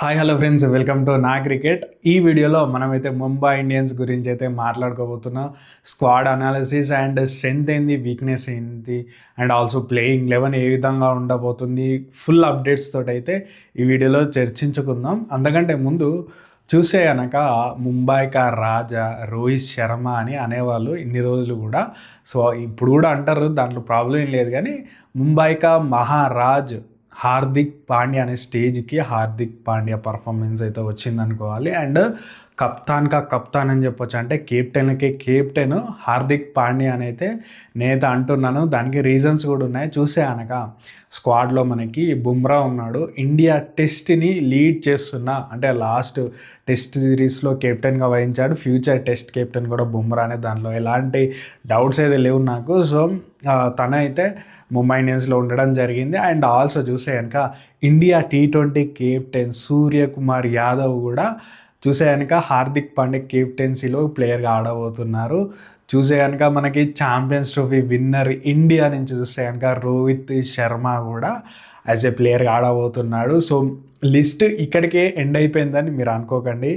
Hi hello friends, welcome to నా cricket. ఈ వీడియోలో మనమైతే ముంబై ఇండియన్స్ గురించి అయితే మాట్లాడుకోబోతున్నాం. స్క్వాడ్ అనాలిసిస్ అండ్ స్ట్రెంగ్త్ ఏంది, వీక్నెస్ ఏంటి, అండ్ ఆల్సో ప్లేయింగ్ 11 ఏ విధంగా ఉండబోతుంది, ఫుల్ అప్డేట్స్ తోటి అయితే ఈ వీడియోలో చర్చించుకుందాం. అంతకంటే ముందు చూసే కనుక ముంబై కా రాజా రోహిత్ శర్మ అని అనేవాళ్ళు ఇన్ని రోజులు కూడా. సో ఇప్పుడు కూడా అంటారు, దాంట్లో ప్రాబ్లం ఏం లేదు. కానీ ముంబై కా మహారాజ్ హార్దిక్ పాండ్యా అనే స్టేజ్కి హార్దిక్ పాండ్యా పర్ఫార్మెన్స్ అయితే వచ్చిందనుకోవాలి. అండ్ కప్తాన్ అని చెప్పొచ్చు, అంటే కెప్టెన్కి కెప్టెన్ హార్దిక్ పాండ్యా అని అయితే నేత అంటున్నాను. దానికి రీజన్స్ కూడా ఉన్నాయి. చూసే అనక స్క్వాడ్లో మనకి బుమ్రా ఉన్నాడు, ఇండియా టెస్ట్ని లీడ్ చేస్తున్న, అంటే లాస్ట్ టెస్ట్ సిరీస్లో కెప్టెన్గా వహించాడు. ఫ్యూచర్ టెస్ట్ కెప్టెన్ కూడా బుమ్రా అనే, దాంట్లో ఎలాంటి డౌట్స్ అయితే లేవు నాకు. సో తనైతే ముంబై ఇండియన్స్లో ఉండడం జరిగింది. అండ్ ఆల్సో చూసే కనుక India T20 captain Suryakumar Yadav కూడా చూసే కనుక హార్దిక్ పాండ్యా కెప్టెన్సీలో ప్లేయర్గా ఆడబోతున్నారు. చూసే కనుక మనకి ఛాంపియన్స్ ట్రోఫీ విన్నర్ ఇండియా నుంచి చూస్తే కనుక రోహిత్ శర్మ కూడా యాజ్ ఏ ప్లేయర్గా ఆడబోతున్నాడు. సో లిస్ట్ ఇక్కడికే ఎండ్ అయిపోయిందని మీరు అనుకోకండి.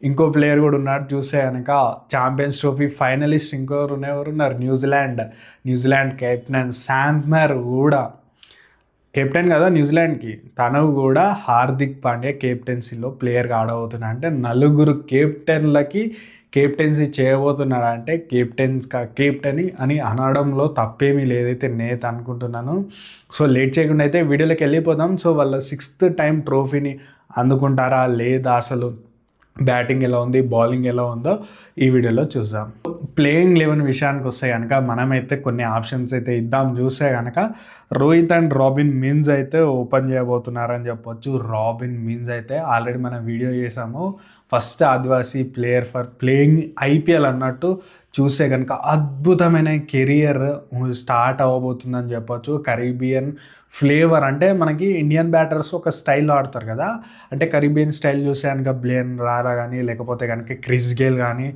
ఇంకో ప్లేయర్ కూడా ఉన్నాడు. చూస్తే కనుక ఛాంపియన్స్ ట్రోఫీ ఫైనలిస్ట్ ఇంకొకరు ఉన్నారు, న్యూజిలాండ్ కెప్టెన్ శాంట్నర్ కూడా కెప్టెన్ కదా న్యూజిలాండ్కి. తను కూడా హార్దిక్ పాండ్యా కెప్టెన్సీలో ప్లేయర్గా ఆడబోతున్నాడు. అంటే నలుగురు కెప్టెన్లకి కెప్టెన్సీ చేయబోతున్నాడు. అంటే కెప్టెన్ అని అనడంలో తప్పేమీ లేదైతే నేత అనుకుంటున్నాను. సో లేట్ చేయకుండా అయితే వీడియోలోకి వెళ్ళిపోదాం. సో వాళ్ళ 6th టైం ట్రోఫీని అందుకుంటారా లేదా, అసలు బ్యాటింగ్ ఎలా ఉంది, బౌలింగ్ ఎలా ఉందో ఈ వీడియోలో చూద్దాం. ప్లేయింగ్ 11 విషయానికి వస్తే కనుక మనమైతే కొన్ని ఆప్షన్స్ అయితే ఇద్దాం. చూస్తే కనుక రోహిత్ అండ్ రాబిన్ మిన్స్ అయితే ఓపెన్ చేయబోతున్నారని చెప్పొచ్చు. రాబిన్ మిన్స్ అయితే ఆల్రెడీ మనం వీడియో చేసాము, first Adivasi player for playing IPL అన్నట్టు. చూస్తే కనుక అద్భుతమైన కెరియర్ స్టార్ట్ అవ్వబోతుందని చెప్పొచ్చు. కరీబియన్ ఫ్లేవర్, అంటే మనకి ఇండియన్ బ్యాటర్స్ ఒక స్టైల్ ఆడతారు కదా, అంటే కరీబియన్ స్టైల్ చూస్తే కనుక బ్లేన్ రారా కానీ, లేకపోతే కనుక క్రిస్ గేల్ కానీ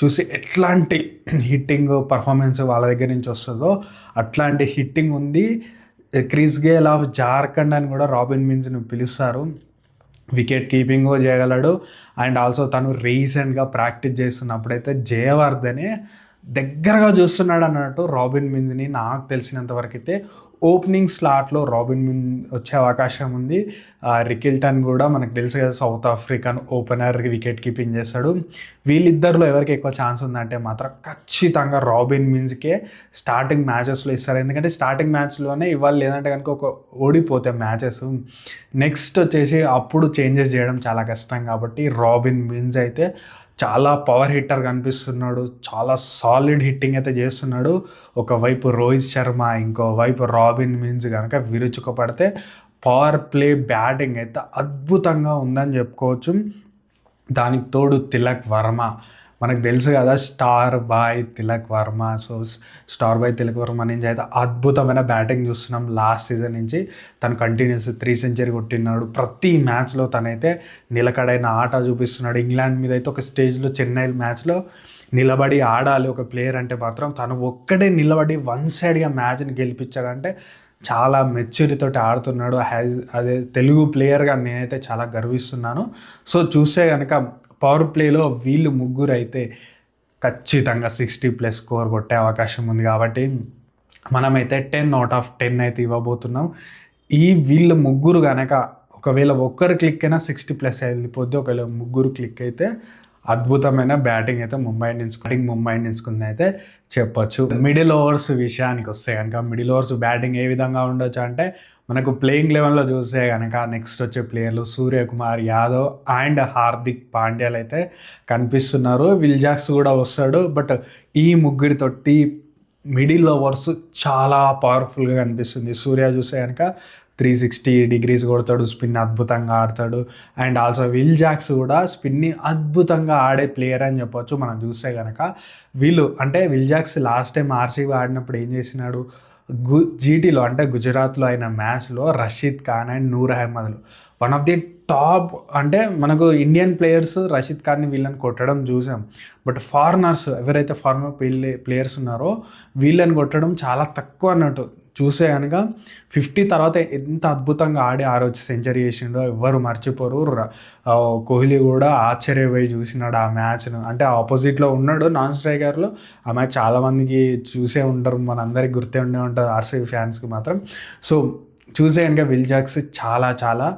చూసి ఎట్లాంటి హిట్టింగ్ పర్ఫార్మెన్స్ వాళ్ళ దగ్గర నుంచి వస్తుందో అట్లాంటి హిట్టింగ్ ఉంది. క్రిస్ గేల్ ఆఫ్ జార్ఖండ్ అని కూడా రాబిన్ మిన్స్ని పిలుస్తారు. వికెట్ కీపింగ్ చేయగలడు. అండ్ ఆల్సో తను రీసెంట్గా ప్రాక్టీస్ చేస్తున్నప్పుడైతే జయవర్ధనే దగ్గరగా చూస్తున్నాడు అన్నట్టు రాబిన్ మిన్స్ని. నాకు తెలిసినంతవరకు అయితే ఓపెనింగ్ స్లాట్లో రాబిన్ మిన్స్ వచ్చే అవకాశం ఉంది. రికిల్టన్ కూడా మనకు తెలుసు కదా, south African opener, wicket keeping చేస్తాడు. వీళ్ళిద్దరిలో ఎవరికి ఎక్కువ ఛాన్స్ ఉందంటే మాత్రం ఖచ్చితంగా రాబిన్ మిన్స్కే స్టార్టింగ్ మ్యాచెస్లో ఇస్తారు. ఎందుకంటే స్టార్టింగ్ మ్యాచ్లోనే ఇవ్వాలి, లేదంటే కనుక ఒక ఓడిపోతే మ్యాచెస్ నెక్స్ట్ వచ్చేసి అప్పుడు చేంజెస్ చేయడం చాలా కష్టం. కాబట్టి రాబిన్ మిన్స్ అయితే చాలా పవర్ హిట్టర్ కనిపిస్తున్నాడు, చాలా సాలిడ్ హిట్టింగ్ అయితే చేస్తున్నాడు. ఒకవైపు రోహిత్ శర్మ, ఇంకోవైపు రాబిన్ మిన్స్ కనుక విరుచుకుపడితే పవర్ ప్లే బ్యాటింగ్ అయితే అద్భుతంగా ఉందని చెప్పుకోవచ్చు. దానికి తోడు తిలక్ వర్మ, మనకు తెలుసు కదా star boy Tilak Varma. So star boy Tilak Varma నుంచి అయితే అద్భుతమైన బ్యాటింగ్ చూస్తున్నాం. లాస్ట్ సీజన్ నుంచి తను కంటిన్యూస్ 3 సెంచరీ కొట్టినాడు. ప్రతి మ్యాచ్లో తనైతే నిలకడైన ఆట చూపిస్తున్నాడు. ఇంగ్లాండ్ మీద అయితే ఒక స్టేజ్లో చెన్నై మ్యాచ్లో నిలబడి ఆడాలి ఒక ప్లేయర్ అంటే మాత్రం తను ఒక్కడే నిలబడి వన్ సైడ్గా మ్యాచ్ని గెలిపించాడంటే చాలా మెచ్యూరిటీతోటి ఆడుతున్నాడు. అదే తెలుగు ప్లేయర్గా నేనైతే చాలా గర్విస్తున్నాను. సో చూస్తే కనుక పవర్ ప్లేలో వీళ్ళు ముగ్గురు అయితే ఖచ్చితంగా 60+ స్కోర్ కొట్టే అవకాశం ఉంది. కాబట్టి మనమైతే 10 out of 10 అయితే ఇవ్వబోతున్నాం. వీళ్ళు ముగ్గురు కనుక ఒకవేళ ఒక్కరు క్లిక్ అయినా 60+ వెళ్ళిపోద్ది. ఒకవేళ ముగ్గురు క్లిక్ అయితే అద్భుతమైన బ్యాటింగ్ అయితే ముంబై ఇండియన్స్కి ఉంది అయితే చెప్పొచ్చు. మిడిల్ ఓవర్స్ విషయానికి వస్తే కనుక మిడిల్ ఓవర్స్ బ్యాటింగ్ ఏ విధంగా ఉండొచ్చు అంటే మనకు ప్లేయింగ్ 11లో చూస్తే కనుక నెక్స్ట్ వచ్చే ప్లేయర్లు సూర్యకుమార్ యాదవ్ అండ్ హార్దిక్ పాండ్యాలు అయితే కనిపిస్తున్నారు. విల్ జాక్స్ కూడా వస్తాడు. బట్ ఈ ముగ్గురితోటి మిడిల్ ఓవర్స్ చాలా పవర్ఫుల్గా కనిపిస్తుంది. సూర్య చూస్తే కనుక 360 degrees కొడతాడు, స్పిన్ అద్భుతంగా ఆడతాడు. అండ్ ఆల్సో విల్ జాక్స్ కూడా స్పిన్ని అద్భుతంగా ఆడే ప్లేయర్ అని చెప్పొచ్చు. మనం చూస్తే కనుక వీళ్ళు, అంటే Will Jacks last time RCB ఆడినప్పుడు ఏం చేసినాడు, GTలో అంటే గుజరాత్లో అయిన మ్యాచ్లో రషీద్ ఖాన్ అండ్ నూర్ అహ్మద్లు వన్ ఆఫ్ ది టాప్, అంటే మనకు ఇండియన్ ప్లేయర్స్ రషీద్ ఖాన్ని వీళ్ళని కొట్టడం చూసాం. బట్ ఫారినర్స్ ఎవరైతే ఫారినర్ ప్లేయర్స్ ఉన్నారో వీళ్ళని కొట్టడం చాలా తక్కువ అన్నట్టు. చూసే కనుక 50 తర్వాత ఎంత అద్భుతంగా ఆడి ఆ రోజు సెంచరీ చేసిండో ఎవ్వరు మర్చిపోరు. కోహ్లీ కూడా ఆశ్చర్యపోయి చూసినాడు ఆ మ్యాచ్ను. అంటే ఆపోజిట్లో ఉన్నాడు నాన్ స్ట్రైకర్లో. ఆ మ్యాచ్ చాలామందికి చూసే ఉంటారు, మనందరికి గుర్తే ఉండే ఉంటుంది ఆర్సీబీ ఫ్యాన్స్కి మాత్రం. సో చూసే కనుక విల్ జాక్స్ చాలా చాలా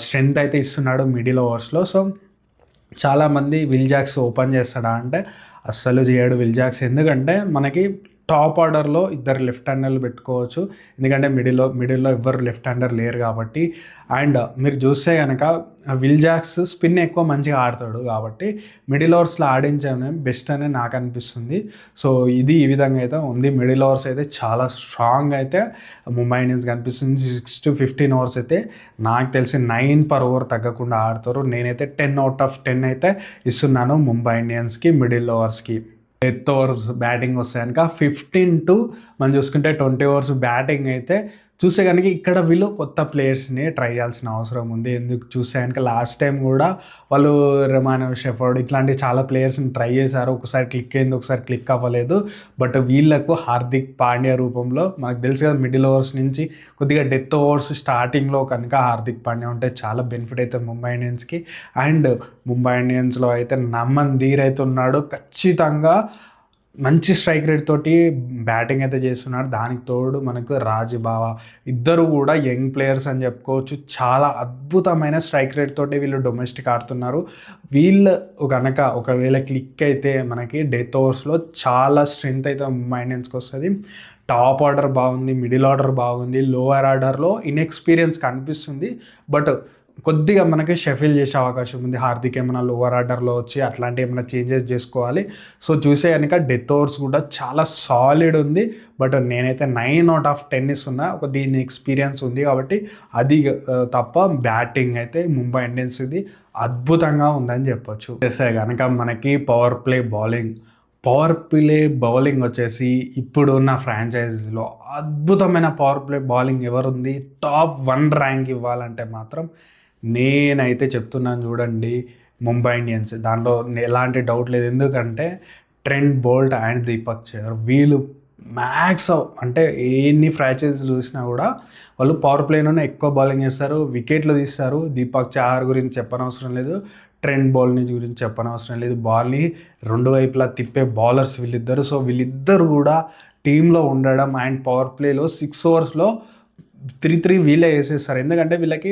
స్ట్రెంగ్త్ అయితే ఇస్తున్నాడు మిడిల్ ఓవర్స్లో. సో చాలామంది విల్ జాక్స్ ఓపెన్ చేస్తాడా అంటే అస్సలు చేయడు విల్ జాక్స్. ఎందుకంటే మనకి టాప్ ఆర్డర్లో ఇద్దరు లెఫ్ట్ హ్యాండర్లు పెట్టుకోవచ్చు, ఎందుకంటే మిడిల్లో ఎవ్వరు లెఫ్ట్ హ్యాండర్ లేరు కాబట్టి. అండ్ మీరు చూస్తే కనుక విల్ జాక్స్ స్పిన్ ఎక్కువ మంచిగా ఆడతాడు కాబట్టి మిడిల్ ఓవర్స్లో ఆడించడం బెస్ట్ అని నాకు అనిపిస్తుంది. సో ఇది ఈ విధంగా అయితే ఉంది. మిడిల్ ఓవర్స్ అయితే చాలా స్ట్రాంగ్ అయితే ముంబై ఇండియన్స్ కనిపిస్తుంది. 6 to 15 ఓవర్స్ అయితే నాకు తెలిసి 9 per over తగ్గకుండా ఆడతారు. నేనైతే 10 out of 10 అయితే ఇస్తున్నాను ముంబై ఇండియన్స్కి మిడిల్ ఓవర్స్కి. డెత్ ఓవర్స్ బ్యాటింగ్ వస్తే కనుక 15 to మనం చూసుకుంటే 20 ఓవర్స్ బ్యాటింగ్ అయితే చూస్తే కనుక ఇక్కడ వీళ్ళు కొత్త ప్లేయర్స్ని ట్రై చేయాల్సిన అవసరం ఉంది. ఎందుకు చూస్తే కనుక లాస్ట్ టైం కూడా వాళ్ళు రెమాన్ షెఫర్డ్ ఇట్లాంటి చాలా ప్లేయర్స్ని ట్రై చేశారు. ఒకసారి క్లిక్ అయింది, ఒకసారి క్లిక్ అవ్వలేదు. బట్ వీళ్ళకు హార్దిక్ పాండ్యా రూపంలో మనకు తెలుసు కదా, మిడిల్ ఓవర్స్ నుంచి కొద్దిగా డెత్ ఓవర్స్ స్టార్టింగ్లో కనుక హార్దిక్ పాండ్యా ఉంటే చాలా బెనిఫిట్ అవుతుంది ముంబై ఇండియన్స్కి. అండ్ ముంబై ఇండియన్స్లో అయితే నమన్ ధీర్ అయితే ఉన్నాడు, ఖచ్చితంగా మంచి స్ట్రైక్ రేట్ తోటి బ్యాటింగ్ అయితే చేస్తున్నాడు. దానికి తోడు మనకు రాజ్ బావా ఇద్దరు కూడా యంగ్ ప్లేయర్స్ అని చెప్పుకోవచ్చు. చాలా అద్భుతమైన స్ట్రైక్ రేట్ తోటి వీళ్ళు డొమెస్టిక్ ఆడుతున్నారు. వీళ్ళు కనుక ఒకవేళ క్లిక్ అయితే మనకి డెత్ ఓవర్స్లో చాలా స్ట్రెంగ్త్ అయితే ముంబై ఇండియన్స్కి వస్తుంది. టాప్ ఆర్డర్ బాగుంది, మిడిల్ ఆర్డర్ బాగుంది, లోవర్ ఆర్డర్లో ఇన్ఎక్స్పీరియన్స్ కనిపిస్తుంది. బట్ కొద్దిగా మనకి షఫిల్ చేసే అవకాశం ఉంది. హార్దిక్ ఏమైనా లోవర్ ఆర్డర్లో వచ్చి అట్లాంటి ఏమైనా చేంజెస్ చేసుకోవాలి. సో చూసే కనుక డెత్ ఓవర్స్ కూడా చాలా సాలిడ్ ఉంది. బట్ నేనైతే 9 out of 10 ఇస్తున్నా. దీని ఎక్స్పీరియన్స్ ఉంది కాబట్టి అది తప్ప బ్యాటింగ్ అయితే ముంబై ఇండియన్స్ ఇది అద్భుతంగా ఉందని చెప్పొచ్చు. చేస్తే కనుక మనకి పవర్ ప్లే బౌలింగ్ వచ్చేసి ఇప్పుడున్న ఫ్రాంచైజీలో అద్భుతమైన పవర్ ప్లే బౌలింగ్ ఎవరుంది, టాప్ 1 ర్యాంక్ ఇవ్వాలంటే మాత్రం నేనైతే చెప్తున్నాను చూడండి ముంబై ఇండియన్స్. దాంట్లో ఎలాంటి డౌట్ లేదు. ఎందుకంటే Trent Boult and Deepak Chahar వీళ్ళు మ్యాక్స్ అంటే ఎన్ని ఫ్రాంచైజీస్ చూసినా కూడా వాళ్ళు పవర్ ప్లేలోనే ఎక్కువ బౌలింగ్ చేస్తారు, వికెట్లు తీస్తారు. దీపక్ చహర్ గురించి చెప్పనవసరం లేదు, ట్రెంట్ బౌల్ని గురించి చెప్పనవసరం లేదు. బాల్ని రెండు వైపులా తిప్పే బౌలర్స్ వీళ్ళిద్దరు. సో వీళ్ళిద్దరు కూడా టీంలో ఉండడం అండ్ పవర్ ప్లేలో 6 ఓవర్స్లో 3 వీళ్ళే వేసేస్తారు. ఎందుకంటే వీళ్ళకి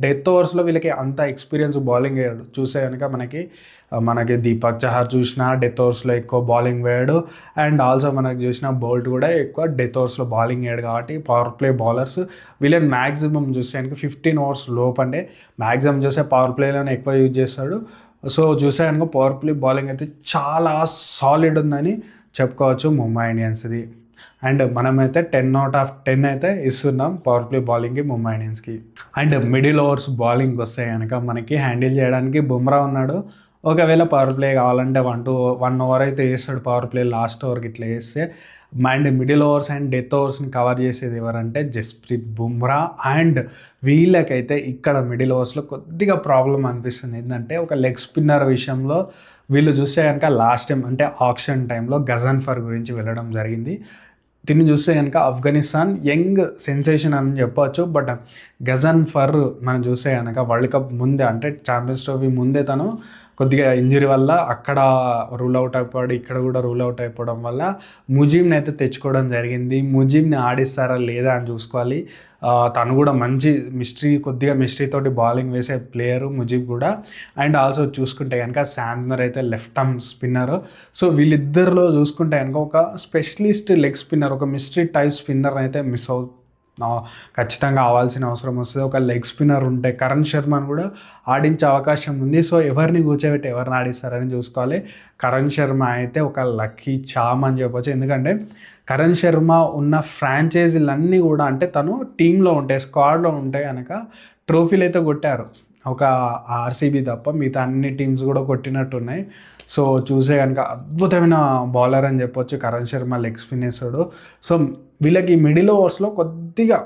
డెత్ ఓవర్స్లో వీళ్ళకి అంత ఎక్స్పీరియన్స్ బౌలింగ్ వేయడు. చూసే కనుక మనకి దీపక్ చహర్ చూసినా డెత్ ఓవర్స్లో ఎక్కువ బౌలింగ్ వేయడు. అండ్ ఆల్సో మనకు చూసిన బోల్ట్ కూడా ఎక్కువ డెత్ ఓవర్స్లో బౌలింగ్ వేయడు. కాబట్టి పవర్ ప్లే బౌలర్స్ వీళ్ళని మ్యాక్సిమం చూస్తే కనుక 15 ఓవర్స్ లోపంటే మ్యాక్సిమం చూస్తే పవర్ ప్లేలోనే ఎక్కువ యూజ్ చేస్తాడు. సో చూసే కనుక పవర్ ప్లే బౌలింగ్ అయితే చాలా సాలిడ్ ఉందని చెప్పుకోవచ్చు ముంబై ఇండియన్స్ది. అండ్ మనమైతే 10 out of 10 అయితే ఇస్తున్నాం పవర్ ప్లే బౌలింగ్కి ముంబై ఇండియన్స్కి. అండ్ మిడిల్ ఓవర్స్ బౌలింగ్కి వస్తే కనుక మనకి హ్యాండిల్ చేయడానికి బుమ్రా ఉన్నాడు. ఒకవేళ పవర్ ప్లే కావాలంటే 1 over అయితే వేస్తాడు పవర్ ప్లే లాస్ట్ ఓవర్కి ఇట్లా వేస్తే. And middle overs and death ఓవర్స్ని కవర్ చేసేది ఎవరంటే జస్ప్రీత్ బుమ్రా. అండ్ వీళ్ళకైతే ఇక్కడ మిడిల్ ఓవర్స్లో కొద్దిగా ప్రాబ్లం అనిపిస్తుంది. ఏంటంటే ఒక లెగ్ స్పిన్నర్ విషయంలో వీళ్ళు చూస్తే కనుక లాస్ట్ టైం అంటే ఆక్షన్ టైంలో గజన్ఫర్ గురించి వెళ్ళడం జరిగింది. దీన్ని చూస్తే కనుక ఆఫ్ఘనిస్తాన్ యంగ్ సెన్సేషన్ అని చెప్పవచ్చు. బట్ గజన్ఫర్ మనం చూస్తే కనుక వరల్డ్ కప్ ముందే అంటే ఛాంపియన్స్ ట్రోఫీ ముందే తను కొద్దిగా ఇంజరీ వల్ల అక్కడ రూల్ అవుట్ అయిపోయాడు, ఇక్కడ కూడా రూల్ అవుట్ అయిపోవడం వల్ల ముజీబ్ని అయితే తెచ్చుకోవడం జరిగింది. ముజీబ్ని ఆడిస్తారా లేదా అని చూసుకోవాలి. తను కూడా మంచి కొద్దిగా మిస్టరీతోటి బౌలింగ్ వేసే ప్లేయరు ముజీబ్ కూడా. అండ్ ఆల్సో చూసుకుంటే కనుక శాంట్నర్ అయితే లెఫ్ట్ ఆర్మ్ స్పిన్నర్. సో వీళ్ళిద్దరిలో చూసుకుంటే కనుక ఒక స్పెషలిస్ట్ లెగ్ స్పిన్నర్, ఒక మిస్టరీ టైప్ స్పిన్నర్ అయితే ఖచ్చితంగా అవ్వాల్సిన అవసరం వస్తుంది. ఒక లెగ్ స్పిన్నర్ ఉంటే కరణ్ శర్మను కూడా ఆడించే అవకాశం ఉంది. సో ఎవరిని కూర్చోబెట్టి ఎవరిని ఆడిస్తారని చూసుకోవాలి. కరణ్ శర్మ అయితే ఒక లక్కీ చామ్ అని చెప్పొచ్చు. ఎందుకంటే కరణ్ శర్మ ఉన్న ఫ్రాంచైజీలన్నీ కూడా అంటే తను టీంలో ఉంటే స్క్వాడ్లో ఉంటే కనుక ట్రోఫీలు అయితే కొట్టారు. ఒక ఆర్సీబీ తప్ప మిగతా అన్ని టీమ్స్ కూడా కొట్టినట్టున్నాయి. సో చూసే కనుక అద్భుతమైన బౌలర్ అని చెప్పొచ్చు కరణ్ శర్మ, లెగ్ స్పిన్ వేస్తాడు. సో వీళ్ళకి మిడిల్ ఓవర్స్లో కొద్దిగా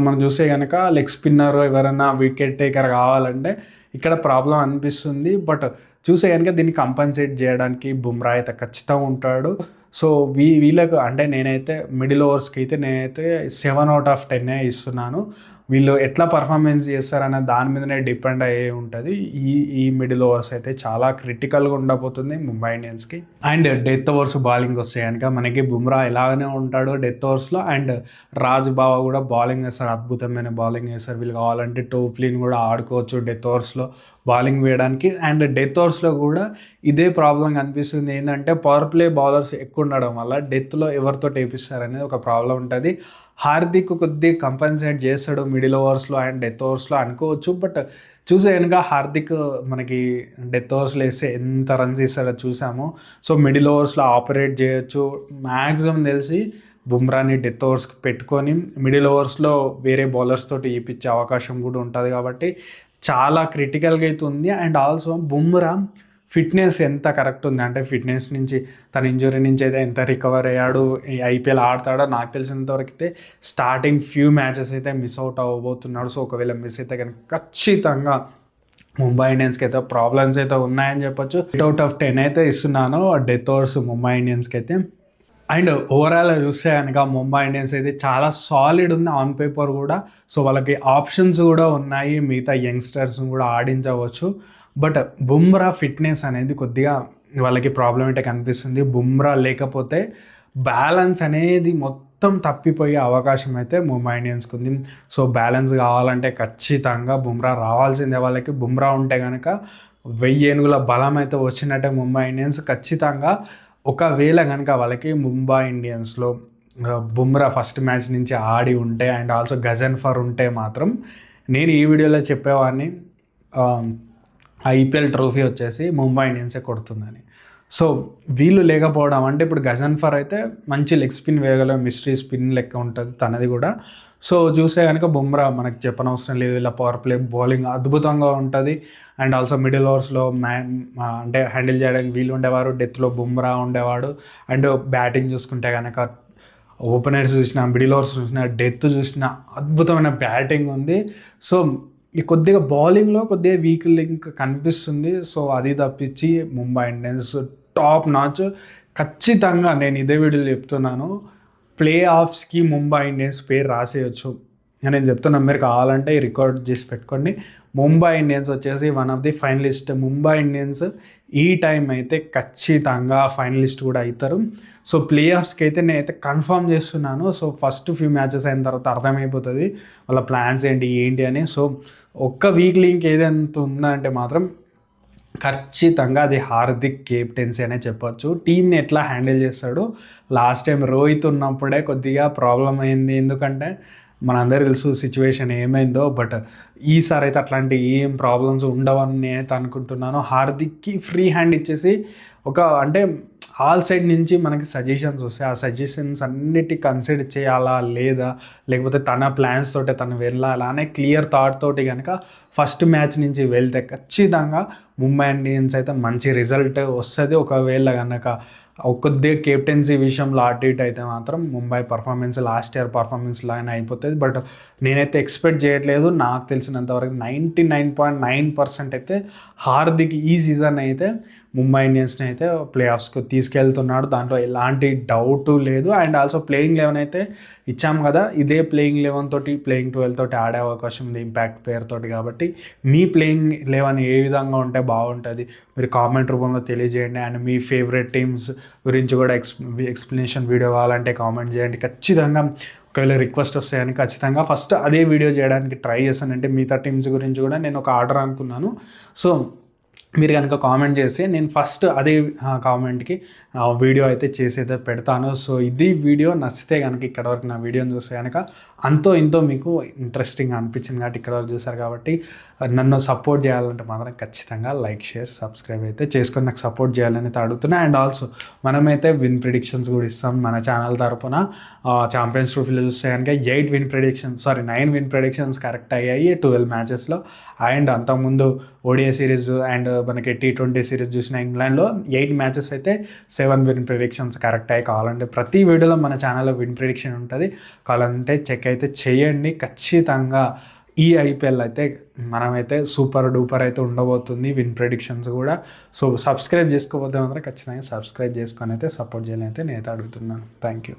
మనం చూస్తే కనుక లెగ్ స్పిన్నర్ ఎవరైనా వికెట్ టేకర్ కావాలంటే ఇక్కడ ప్రాబ్లం అనిపిస్తుంది. బట్ చూసే కనుక దీన్ని కంపన్సేట్ చేయడానికి బుమ్రా అయితే ఖచ్చితంగా ఉంటాడు. సో వీళ్ళకు అంటే నేనైతే మిడిల్ ఓవర్స్కి అయితే నేనైతే 7/10 ఇస్తున్నాను. వీళ్ళు ఎట్లా పర్ఫార్మెన్స్ చేస్తారనే దాని మీదనే డిపెండ్ అయ్యి ఉంటుంది. ఈ మిడిల్ ఓవర్స్ అయితే చాలా క్రిటికల్గా ఉండబోతుంది ముంబై ఇండియన్స్కి. అండ్ డెత్ ఓవర్స్ బౌలింగ్ వస్తాయి కనుక మనకి బుమ్రా ఎలాగనే ఉంటాడు డెత్ ఓవర్స్లో. అండ్ రాజ్ బావా కూడా బౌలింగ్ వేస్తారు, అద్భుతమైన బౌలింగ్ వేస్తారు. వీళ్ళు కావాలంటే టోప్లీని కూడా ఆడుకోవచ్చు డెత్ ఓవర్స్లో బౌలింగ్ వేయడానికి. అండ్ డెత్ ఓవర్స్లో కూడా ఇదే ప్రాబ్లం కనిపిస్తుంది, ఏంటంటే పవర్ ప్లే బౌలర్స్ ఎక్కువ ఉండడం వల్ల డెత్లో ఎవరితో వేపిస్తారనేది ఒక ప్రాబ్లం ఉంటుంది. హార్దిక్ కొద్దిగా కంపన్సేట్ చేస్తాడు మిడిల్ ఓవర్స్లో అండ్ డెత్ ఓవర్స్లో అనుకోవచ్చు. బట్ చూసే కనుక హార్దిక్ మనకి డెత్ ఓవర్స్లో వేస్తే ఎంత రన్స్ ఇస్తాడో చూసాము. సో మిడిల్ ఓవర్స్లో ఆపరేట్ చేయొచ్చు. మ్యాక్సిమం తెలిసి బుమ్రాని డెత్ ఓవర్స్కి పెట్టుకొని మిడిల్ ఓవర్స్లో వేరే బౌలర్స్ తోటి ఇప్పించే అవకాశం కూడా ఉంటుంది. కాబట్టి చాలా క్రిటికల్గా అయితే ఉంది. అండ్ ఆల్సో బుమ్రా ఫిట్నెస్ ఎంత కరెక్ట్ ఉంది అంటే ఫిట్నెస్ నుంచి తన ఇంజురీ నుంచి అయితే ఎంత రికవర్ అయ్యాడు, ఐపీఎల్ ఆడతాడో నాకు తెలిసినంతవరకు అయితే స్టార్టింగ్ ఫ్యూ మ్యాచెస్ అయితే మిస్ అవుట్ అవ్వబోతున్నాడు. సో ఒకవేళ మిస్ అయితే కనుక ఖచ్చితంగా ముంబై ఇండియన్స్కి అయితే ప్రాబ్లమ్స్ అయితే ఉన్నాయని చెప్పొచ్చు. 8/10 అయితే ఇస్తున్నాను డెత్ ఓవర్స్ ముంబై ఇండియన్స్కి అయితే. అండ్ ఓవరాల్ చూస్తే కనుక ముంబై ఇండియన్స్ అయితే చాలా సాలిడ్ ఉంది ఆన్ పేపర్ కూడా. సో వాళ్ళకి ఆప్షన్స్ కూడా ఉన్నాయి, మిగతా యంగ్స్టర్స్ని కూడా ఆడించవచ్చు. బట్ బుమ్రా ఫిట్నెస్ అనేది కొద్దిగా వాళ్ళకి ప్రాబ్లం అయితే కనిపిస్తుంది. బుమ్రా లేకపోతే బ్యాలెన్స్ అనేది మొత్తం తప్పిపోయే అవకాశం అయితే ముంబై ఇండియన్స్కి ఉంది. సో బ్యాలెన్స్ కావాలంటే ఖచ్చితంగా బుమ్రా రావాల్సిందే వాళ్ళకి. బుమ్రా ఉంటే కనుక 1000 ఏనుగుల బలం అయితే వచ్చినట్టే ముంబై ఇండియన్స్ ఖచ్చితంగా. ఒకవేళ కనుక వాళ్ళకి ముంబై ఇండియన్స్లో బుమ్రా ఫస్ట్ మ్యాచ్ నుంచి ఆడి ఉంటే అండ్ ఆల్సో గజన్ఫర్ ఉంటే మాత్రం నేను ఈ వీడియోలో చెప్పేవాడిని ఐపీఎల్ ట్రోఫీ వచ్చేసి ముంబై ఇండియన్సే కొడుతుందని. సో వీళ్ళు లేకపోవడం అంటే ఇప్పుడు గజన్ఫర్ అయితే మంచి లెగ్ స్పిన్ వేయగల మిస్టరీ స్పిన్ లెక్క ఉంటుంది తనది కూడా. సో చూస్తే కనుక బుమ్రా మనకు చెప్పనవసరం లేదు, ఇలా పవర్ ప్లే బౌలింగ్ అద్భుతంగా ఉంటుంది. అండ్ ఆల్సో మిడిల్ ఓవర్స్లో అంటే హ్యాండిల్ చేయడానికి వీళ్ళు ఉండేవారు, డెత్లో బుమ్రా ఉండేవాడు. అండ్ బ్యాటింగ్ చూసుకుంటే కనుక ఓపెనర్స్ చూసిన, మిడిల్ ఓవర్స్ చూసిన, డెత్ చూసిన అద్భుతమైన బ్యాటింగ్ ఉంది. సో ఈ కొద్దిగా బౌలింగ్లో కొద్దిగా వీక్ లింక్ కనిపిస్తుంది. సో అది తప్పించి ముంబై ఇండియన్స్ టాప్ నాచ్. ఖచ్చితంగా నేను ఇదే వీడియోలో చెప్తున్నాను, ప్లే ఆఫ్స్కి ముంబై ఇండియన్స్ పేరు రాసేయచ్చు. నేను చెప్తున్నాను, మీరు కావాలంటే రికార్డ్ చేసి పెట్టుకోండి. ముంబై ఇండియన్స్ వచ్చేసి one of the finalist. Mumbai Indians ఈ టైం అయితే ఖచ్చితంగా ఫైనలిస్ట్ కూడా అవుతారు. సో ప్లే ఆఫ్స్కి అయితే నేనైతే కన్ఫర్మ్ చేస్తున్నాను. సో ఫస్ట్ ఫ్యూ మ్యాచెస్ అయిన తర్వాత అర్థమైపోతుంది వాళ్ళ ప్లాన్స్ ఏంటి అని. సో ఒక్క వీక్ లింక్ ఏదైతే ఉందంటే మాత్రం ఖచ్చితంగా అది హార్దిక్ కెప్టెన్సీ అనే చెప్పొచ్చు. టీంని ఎట్లా హ్యాండిల్ చేస్తాడు, లాస్ట్ టైం రోహిత్ ఉన్నప్పుడే కొద్దిగా ప్రాబ్లం అయింది, ఎందుకంటే మనందరికీ తెలుసు సిచ్యువేషన్ ఏమైందో. బట్ ఈసారి అయితే అట్లాంటి ఏం ప్రాబ్లమ్స్ ఉండవని నేనైతే అనుకుంటున్నాను. హార్దిక్కి ఫ్రీ హ్యాండ్ ఇచ్చేసి అంటే ఆల్ సైడ్ నుంచి మనకి సజెషన్స్ వస్తాయి. ఆ సజెషన్స్ అన్నిటి కన్సిడర్ చేయాలా లేదా, లేకపోతే తన ప్లాన్స్ తోటే తను వెళ్ళాలా అనే క్లియర్ థాట్ తోటి కనుక ఫస్ట్ మ్యాచ్ నుంచి వెళ్తే ఖచ్చితంగా ముంబై ఇండియన్స్ అయితే మంచి రిజల్ట్ వస్తుంది. ఒకవేళ కనుక కొద్దిగా కెప్టెన్సీ విషయంలో అటు ఇటు అయితే మాత్రం Mumbai performance last year performance లాగానే అయిపోతుంది. బట్ నేనైతే ఎక్స్పెక్ట్ చేయట్లేదు. నాకు తెలిసినంతవరకు 99.9% అయితే హార్దిక్ ఈ సీజన్ అయితే ముంబై ఇండియన్స్ని అయితే ప్లే ఆఫ్స్కి తీసుకెళ్తున్నాడు, దాంట్లో ఎలాంటి డౌటు లేదు. అండ్ ఆల్సో ప్లేయింగ్ 11 అయితే ఇచ్చాం కదా, ఇదే ప్లేయింగ్ 11 తోటి ప్లేయింగ్ 12 తోటి ఆడే అవకాశం ఉంది ఇంపాక్ట్ ప్లేయర్ తోటి. కాబట్టి మీ ప్లేయింగ్ 11 ఏ విధంగా ఉంటే బాగుంటుంది మీరు కామెంట్ రూపంలో తెలియజేయండి. అండ్ మీ ఫేవరెట్ టీమ్స్ గురించి కూడా ఎక్స్ప్లెనేషన్ వీడియో కావాలంటే కామెంట్ చేయండి. ఖచ్చితంగా ఒకవేళ రిక్వెస్ట్ వస్తాయని ఖచ్చితంగా ఫస్ట్ అదే వీడియో చేయడానికి ట్రై చేస్తానంటే మిగతా టీమ్స్ గురించి కూడా నేను ఒక ఆర్డర్ అనుకున్నాను. సో మీరు కనుక కామెంట్ చేస్తే నేను ఫస్ట్ అదే కామెంట్కి వీడియో అయితే చేసి అయితే పెడతాను. సో ఇది వీడియో నచ్చితే కనుక ఇక్కడ వరకు నా వీడియోని చూస్తే కనుక అంతో ఇంతో మీకు ఇంట్రెస్టింగ్ అనిపించింది కాబట్టి ఇక్కడ వరకు చూసారు కాబట్టి నన్ను సపోర్ట్ చేయాలంటే మాత్రం ఖచ్చితంగా లైక్, షేర్, సబ్స్క్రైబ్ అయితే చేసుకొని నాకు సపోర్ట్ చేయాలని అయితే అడుగుతున్నా. అండ్ ఆల్సో మనమైతే విన్ ప్రిడిక్షన్స్ కూడా ఇస్తాం మన ఛానల్ తరపున. ఛాంపియన్స్ ట్రోఫీలో చూస్తే కనుక 9 విన్ ప్రిడిక్షన్స్ కరెక్ట్ అయ్యాయి 12 మ్యాచెస్లో. అండ్ అంతకుముందు ఓడిఐ సిరీస్ అండ్ మనకి T20 సిరీస్ చూసిన ఇంగ్లాండ్లో 8 మ్యాచెస్ అయితే 7 విన్ ప్రిడిక్షన్స్ కరెక్ట్ అయ్యి. కావాలంటే ప్రతి వీడియోలో మన ఛానల్లో విన్ ప్రిడిక్షన్ ఉంటుంది, కావాలంటే చెక్ అయితే చేయండి. ఖచ్చితంగా ఈ ఐపీఎల్ అయితే మనమైతే సూపర్ డూపర్ అయితే ఉండబోతుంది, విన్ ప్రెడిక్షన్స్ కూడా. సో సబ్స్క్రైబ్ చేసుకోకపోతే మాత్రం ఖచ్చితంగా సబ్స్క్రైబ్ చేసుకొని అయితే సపోర్ట్ చేయాలని అయితే నేనైతే అడుగుతున్నాను. Thank you.